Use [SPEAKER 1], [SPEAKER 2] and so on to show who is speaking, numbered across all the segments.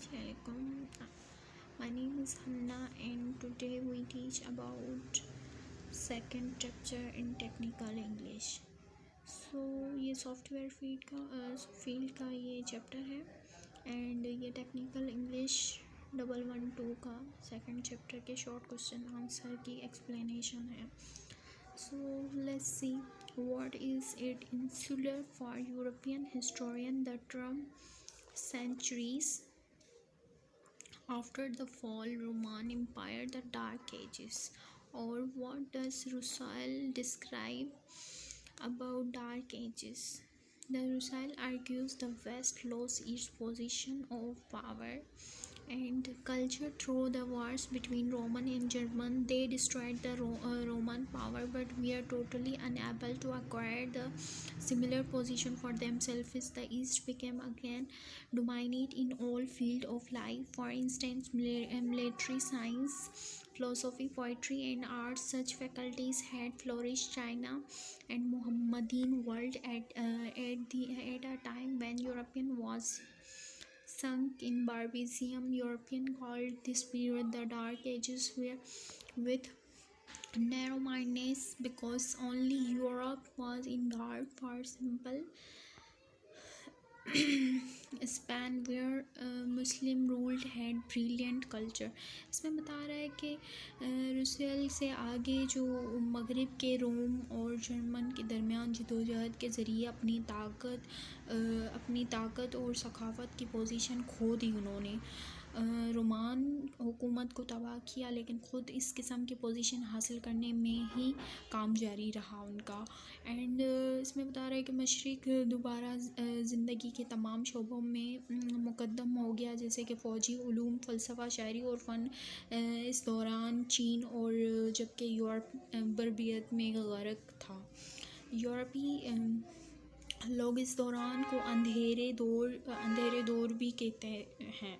[SPEAKER 1] Assalamualaikum. My name is Hanna and today we teach about second chapter in technical English. So ये software field का ये chapter है and ये technical English 112 का second chapter के short question answer की explanation है. So let's see what is it. Insular for European historian the term centuries after the fall Roman Empire, the Dark Ages. Or what does Russell describe about Dark Ages? The Russell argues the West lost its position of power and culture through the wars between Roman and German. They destroyed the Roman power, but we are totally unable to acquire the similar position for themselves. The East became again dominate in all fields of life. For instance, military science, philosophy, poetry, and arts. Such faculties had flourished. China and Mohammedan world at a time when European was sunk in barbarism. European called this period the Dark Ages, where with narrow-mindedness because only Europe was in dark. For simple Spain where Muslim ruled had brilliant culture. इसमें बता रहा है कि रूसियल से आगे जो मगरिब के रोम और जर्मन के दरमियान जदोजहद के ज़रिए अपनी ताकत और सखावत की पोजीशन खो दी उन्होंने. रोमान हुकूमत को तबाह किया लेकिन ख़ुद इस किस्म की पोजीशन हासिल करने में ही काम जारी रहा उनका. एंड इसमें बता रहा है कि मशरिक़ दोबारा ज़िंदगी के तमाम शोबों में मुक़द्दम हो गया, जैसे कि फ़ौजी उलूम, फ़लसफ़ा, शायरी और फ़न. इस दौरान चीन और जबकि यूरोप बर्बियत में गर्क था. यूरोपी लोग इस दौरान को अंधेरे दौर भी कहते हैं.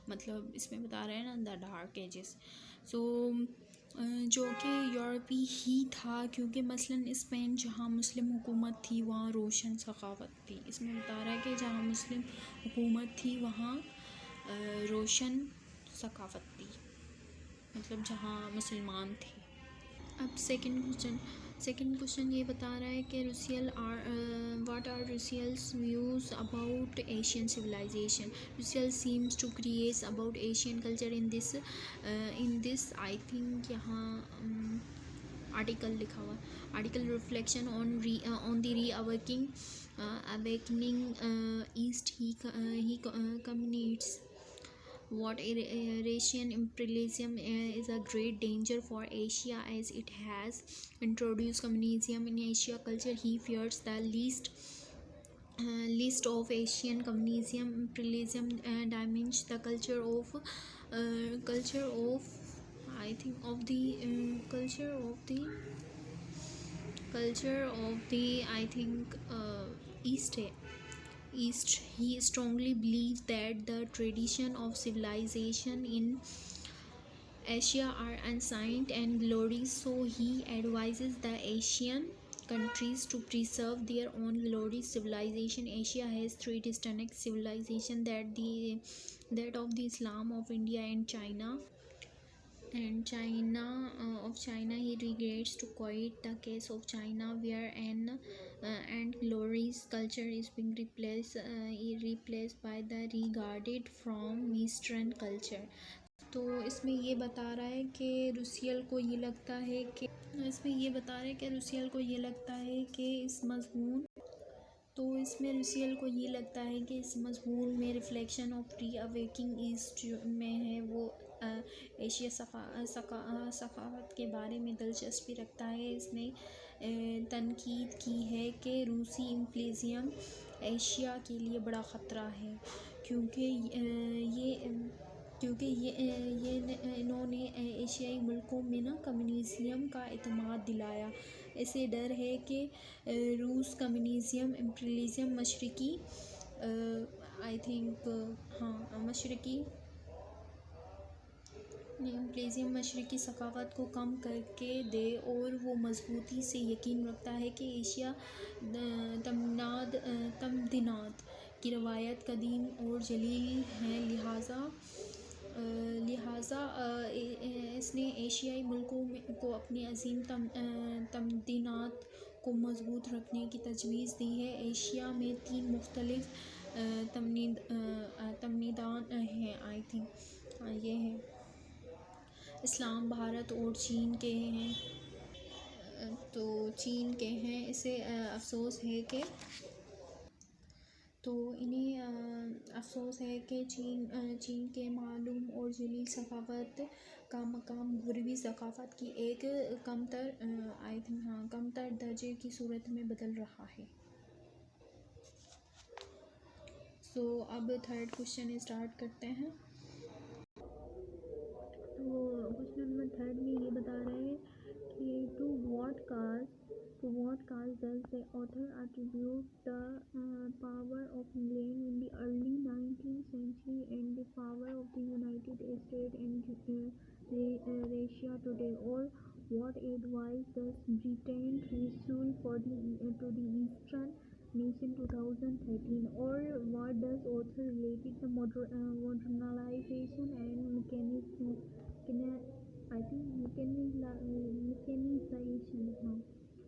[SPEAKER 1] मतलब इसमें बता रहे हैं ना द डार्क एजेस. सो जो कि यूरोपी ही था, क्योंकि मसलन स्पेन जहाँ मुस्लिम हुकूमत थी वहाँ रोशन सखावत थी. इसमें बता रहा है कि जहाँ मुस्लिम हुकूमत थी वहाँ रोशन सखावत थी, मतलब जहाँ मुसलमान थे. अब सेकंड क्वेश्चन ये बता रहा है कि what are Russell's views about Asian civilization. Russell seems to create about Asian culture in this I think यहाँ आर्टिकल लिखा हुआ. Article reflection on the awakening east. He communicates what Eurasian imperialism is a great danger for Asia as it has introduced communism in Asia culture. He fears the list of Asian communism imperialism diminish the culture of I think East. He strongly believes that the tradition of civilization in Asia are ancient and glorious, so he advises the Asian countries to preserve their own glorious civilization. Asia has three distinct civilizations, that of the Islam, of India, and China. He regrets to quote the case of China, where an and glorious culture is being replaced by the regarded from Western culture. तो इसमें ये बता रहा है कि रुसियल को ये लगता है कि इस मज़मून में रिफ्लेक्शन ऑफ री अवेकिंग ईस्ट में है, वो एशिया सखावत के बारे में दिलचस्पी रखता है. इसने तनकीद की है कि रूसी इम्पीरियलिज़म एशिया के लिए बड़ा ख़तरा है, क्योंकि इन्होंने एशियाई मुल्कों में कम्युनिज़म का इत्मीनान दिलाया. ऐसे डर है कि रूस कम्युनिज़म इम्पीरियलिज़म मशरिकी सखावत को कम करके दे, और वो मजबूती से यकीन रखता है कि एशिया तमदीनात की रवायत कदीम और जलील है, लिहाजा لہٰذا اس نے ایشیائی ملکوں کو اپنی عظیم تمدنات کو مضبوط رکھنے کی تجویز دی ہے۔ ایشیا میں 3 مختلف تمدنات ہیں، آئی تھنک یہ ہے اسلام، بھارت اور چین کے ہیں۔ تو چین کے ہیں، اسے افسوس ہے کہ چین کے معلوم اور جلیل ثقافت کا مقام غربی ثقافت کی ایک کمتر درجے کی صورت میں بدل رہا ہے۔ اب تھرڈ کوشچن اسٹارٹ کرتے ہیں۔ تو کوشچن نمبر تھرڈ میں یہ بتا رہے ہیں کہ to what cause does the author attribute the power of England in the early 19th century and the power of the United States and Russia today, or what advice does Britain issue to the Eastern nation 2013, or what does author related the modernization and mechanization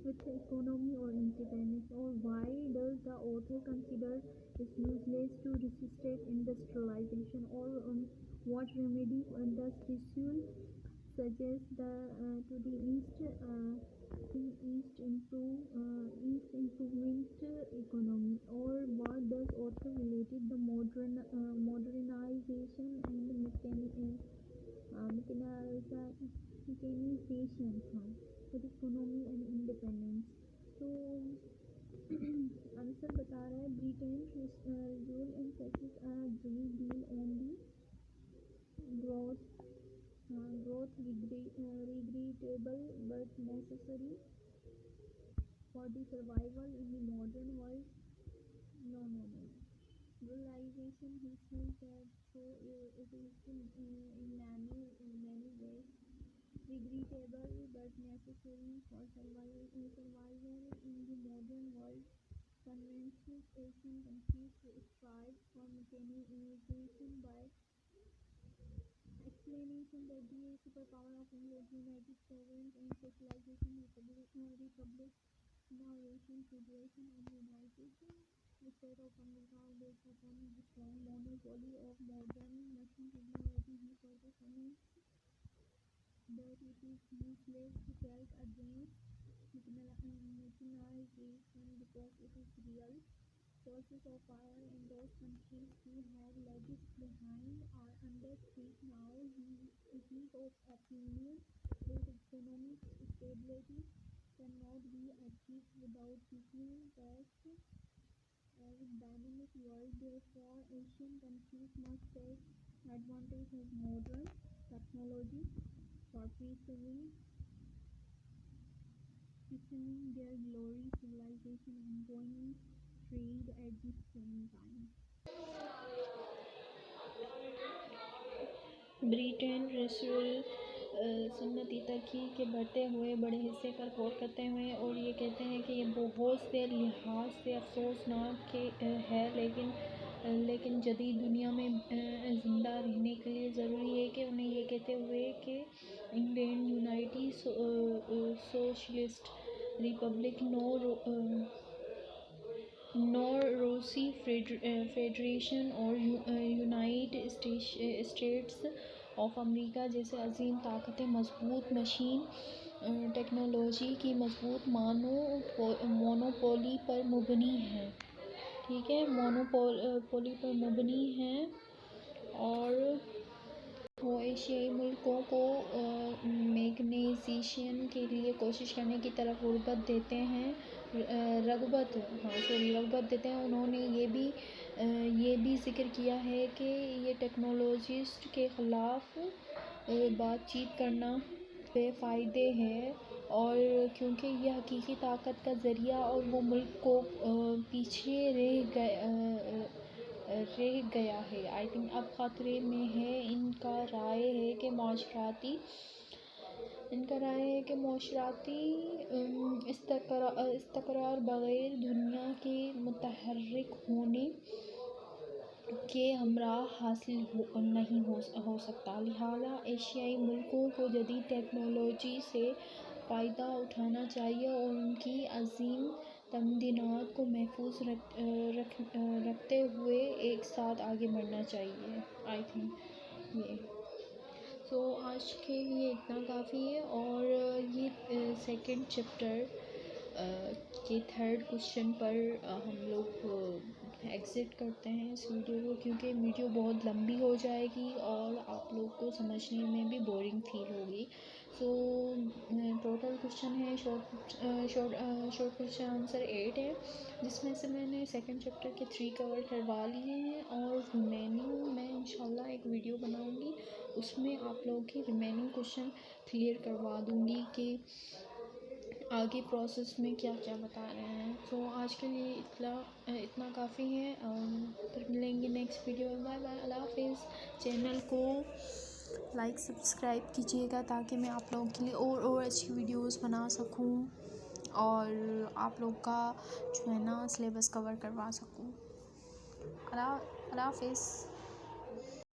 [SPEAKER 1] with economy or independence, or why does the author consider it useless to resist industrialization, or what remedy does Rasool suggest to the East improvement economy, or what does author related the modernization and mechanization with economy and independence. تو answer بتا رہا ہے Britain rule emphasis a great deal on the growth regrettable but necessary for the survival in the modern world. No. Globalization, he says that so it is in many ways regrettable but necessary for survival in the modern world. Conventional Asian countries strive for mechanization by explanation that the superpower of England, United States, and socialization, republicanization, federation, and United States of America are based upon the strong monopoly of modern machine technology. He further comments that it is useless to fight against mechanization because it is real sources of power, and those countries who have lagged behind are under threat now. He is of opinion that economic stability cannot be achieved without weakening trust as a dynamic world. Therefore, Asian countries must take advantage of modern technology for preserving their glory, civilization, and growing trade at the same time. برٹن رسول صنعتی ترقی کے بڑھتے ہوئے بڑے حصے پر غور کرتے ہوئے اور یہ کہتے ہیں کہ یہ بہت سے لحاظ سے افسوسناک ہے، لیکن جدید دنیا میں زندہ رہنے کے لیے ضروری ہے کہ انہیں یہ کہتے ہوئے کہ انگلینڈ یونائٹڈ سوشلسٹ ریپبلک نور روسی فیڈریشن اور یونائٹڈ اسٹیٹس آف امریکہ جیسے عظیم طاقتیں مضبوط مشین ٹیکنالوجی کی مضبوط مونوپولی پر مبنی ہیں، ٹھیک ہے، مونوپولی پر مبنی ہیں، اور وہ ایشیائی ملکوں کو میکنائزیشن کے لیے کوشش کرنے کی طرف رغبت دیتے ہیں۔ انہوں نے یہ بھی ذکر کیا ہے کہ یہ ٹیکنالوجسٹ کے خلاف بات چیت کرنا بے فائدہ ہے، اور کیونکہ یہ حقیقی طاقت کا ذریعہ اور وہ ملک کو پیچھے رہ گیا ہے، آئی تھنک اب خطرے میں ہے۔ ان کا رائے ہے کہ معاشرتی استقرار بغیر دنیا کے متحرک ہونے کے ہمراہ حاصل نہیں ہو سکتا، لہٰذا ایشیائی ملکوں کو جدید ٹیکنالوجی سے فائدہ اٹھانا چاہیے اور ان کی عظیم تمدنات کو محفوظ رکھتے ہوئے ایک ساتھ آگے بڑھنا چاہیے. آئی تھنک یہ آج کے لیے اتنا کافی ہے. اور یہ سیکنڈ چیپٹر کے تھرڈ کوشچن پر ہم لوگ ایگزٹ کرتے ہیں اس ویڈیو کو، کیونکہ ویڈیو بہت لمبی ہو جائے گی اور آپ لوگ کو سمجھنے میں بھی بورنگ فیل ہوگی. ٹوٹل کوشچن ہے شارٹ کوشچن آنسر 8 ہے، جس میں سے میں نے سیکنڈ چیپٹر کے 3 کور کروا لیے ہیں، اور ریمیننگ میں انشاءاللہ ایک ویڈیو بناؤں گی، اس میں آپ لوگوں کی ریمیننگ کوشچن کلیئر کروا دوں گی کہ آگے پروسیس میں کیا کیا بتا رہے ہیں. آج کے لیے اتنا کافی ہے. پھر ملیں گے نیکسٹ ویڈیو میں. بائے بائے، اللہ حافظ. چینل کو لائک سبسکرائب کیجیے گا تاکہ میں آپ لوگوں کے لیے اور اچھی ویڈیوز بنا سکوں اور آپ لوگ کا جو ہے نا سلیبس کور کروا سکوں. اللہ حافظ.